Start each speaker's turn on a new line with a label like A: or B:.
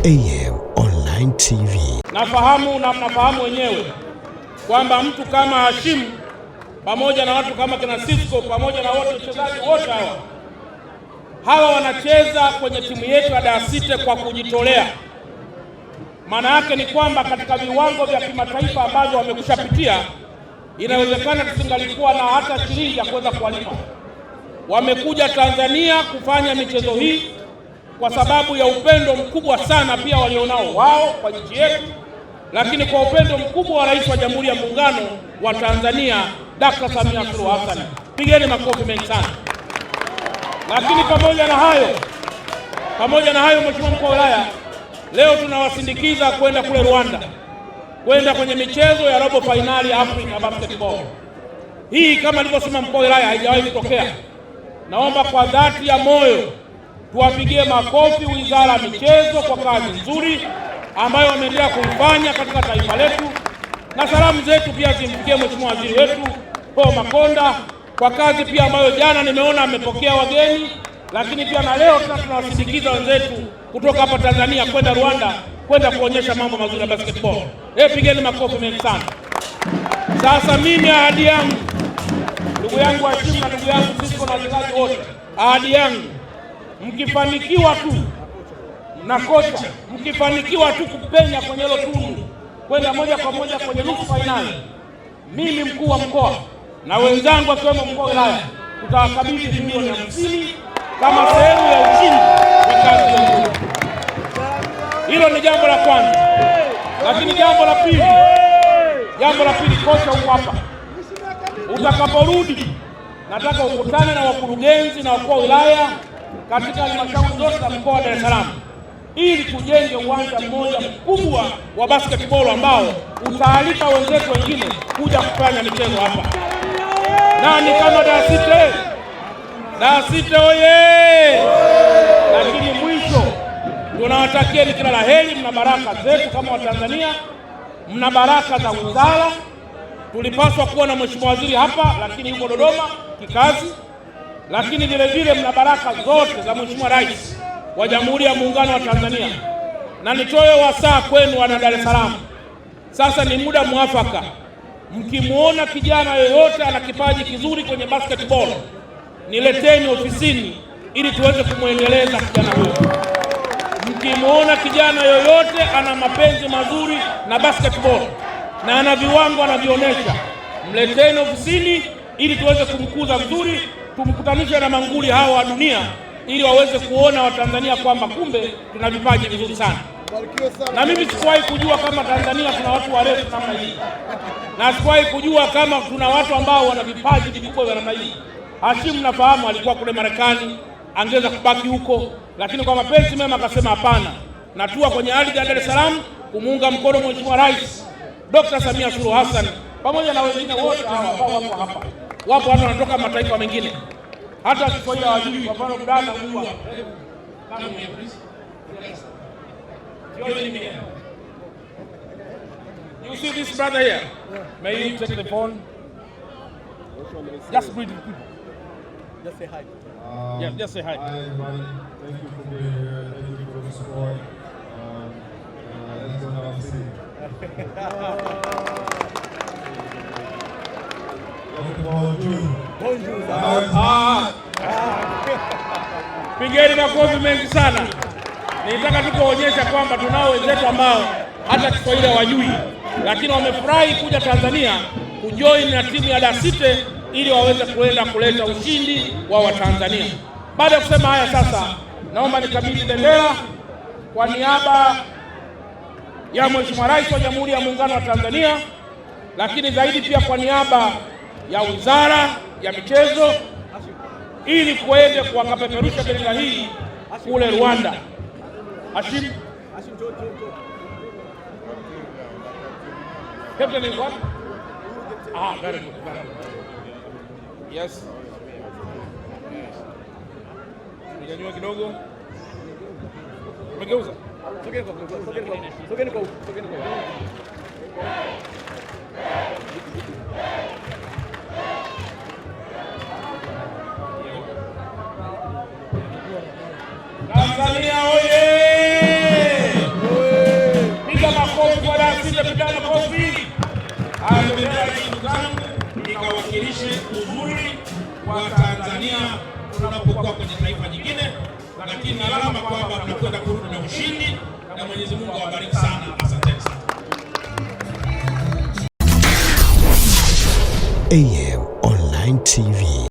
A: AM Online TV.
B: Nafahamu na mnafahamu wenyewe kwamba mtu kama Hashim pamoja na watu kama kina Sisco pamoja na wote wachezaji wote hawa wanacheza kwenye timu yetu ya Dar City kwa kujitolea. Maana yake ni kwamba katika viwango vya kimataifa ambavyo wamekushapitia, inawezekana tusingalikuwa na hata shilingi ya kuweza kuwalipa. Wamekuja Tanzania kufanya michezo hii kwa sababu ya upendo mkubwa sana pia walionao wao kwa nchi yetu, lakini kwa upendo mkubwa wa Rais wa Jamhuri ya Muungano wa Tanzania Dr. Samia Suluhu Hassan. Pigeni makofi mengi sana. Lakini pamoja na hayo Mheshimiwa Mkuu wa Wilaya, leo tunawasindikiza kwenda kule Rwanda, kwenda kwenye michezo ya robo finali ya Africa Basketball. Hii kama alivyosema Mkuu wa Wilaya haijawahi kutokea. Naomba kwa dhati ya moyo tuwapigie makofi Wizara ya Michezo kwa kazi nzuri ambayo wameendelea kuifanya katika taifa letu, na salamu zetu pia zimfikie Mheshimiwa Waziri wetu Paul Makonda kwa kazi pia ambayo jana nimeona amepokea wageni, lakini pia na leo tunawasindikiza wenzetu kutoka hapa Tanzania kwenda Rwanda kwenda kuonyesha mambo mazuri ya basketball. Pigeni makofi mengi sana. Sasa mimi ahadi yangu, ndugu yangu Hashim na ndugu yangu Sisco na wachezaji wote, ahadi yangu, mkifanikiwa tu na kocha, mkifanikiwa tu kupenya kwenye hilo tundu kwenda moja kwa moja kwenye nusu finali, mimi mkuu wa mkoa na wenzangu akiwemo mkuu wa wilaya tutawakabidhi milioni 50 kama sehemu ya ushindi wa kazi yetu. Hilo ni jambo la kwanza. Lakini jambo la pili, kocha huko hapa, utakaporudi nataka ukutane na wakurugenzi na wakuu wa wilaya katika halmashauri zote za mkoa wa Dar es Salaam ili tujenge uwanja mmoja mkubwa wa basketball ambao utaalika wenzetu wengine kuja kufanya michezo hapa. Nani kama Dar City? Dar City oye! Lakini mwisho tunawatakieni kila laheri. Mna baraka zetu kama Watanzania, mna baraka za wizara. Tulipaswa kuwa na Mheshimiwa Waziri hapa, lakini yuko Dodoma kikazi. Lakini vile vile mna baraka zote za Mheshimiwa Rais wa Jamhuri ya Muungano wa Tanzania. Na nitoe wasaa kwenu wana Dar es Salaam, sasa ni muda mwafaka. Mkimuona kijana yoyote ana kipaji kizuri kwenye basketball, nileteni ofisini ili tuweze kumwendeleza kijana huyo. Mkimuona kijana yoyote ana mapenzi mazuri na basketball na ana viwango anavionyesha, mleteni ofisini ili tuweze kumkuza vizuri, tumkutanishe na manguli hawa wa dunia ili waweze kuona Watanzania kwamba kumbe tuna vipaji vizuri sana. Na mimi sikuwahi kujua kama Tanzania tuna watu warefu namna hii, na sikuwahi kujua kama tuna watu ambao wana vipaji vikubwa vya namna hii. Hashim nafahamu alikuwa kule Marekani, angeweza kubaki huko, lakini kwa mapenzi mema akasema hapana, natua kwenye ardhi ya Dar es Salaam kumuunga mkono Mheshimiwa Rais Dr. Samia Suluhu Hassan pamoja na wengine wote ambao wako hapa. Wapo watu wanatoka mataifa mengine, hata Kiswahili hawajui. Kwa mfano Bwana huwa you see this brother here? May you take the phone? Just breathe.
C: Just say hi.
B: Yeah, just say hi.
D: Hi everybody. Thank you for being here. Thank you for the support. Let's go now and see.
B: Pigeni makofi mengi sana. Nilitaka tu kuonyesha kwamba tunao wenzetu ambao hata Kiswahili hawajui, lakini wamefurahi kuja Tanzania kujoin na timu ya Dar City ili waweze kuenda kuleta ushindi wa Watanzania. Baada ya kusema haya, sasa naomba nikabidhi bendera kwa niaba ya Mheshimiwa Rais wa Jamhuri ya Muungano wa Tanzania, lakini zaidi pia kwa niaba ya Wizara ya Michezo ili kuende kuwakapeperusha bendera hii kule Rwanda. Hashim. Captain is what? Very good. Yes. Nyanyua kidogo. Umegeuza. Sogeni kwa. Tanzania oye! Haya bendera hii ndugu zangu ikawakilishe uzuri wa Tanzania tunapokuwa kwenye taifa jingine, lakini na alama kwamba mnakwenda kurudi na ushindi, na Mwenyezi Mungu awabariki sana. Asanteni sana.
A: AM Online TV.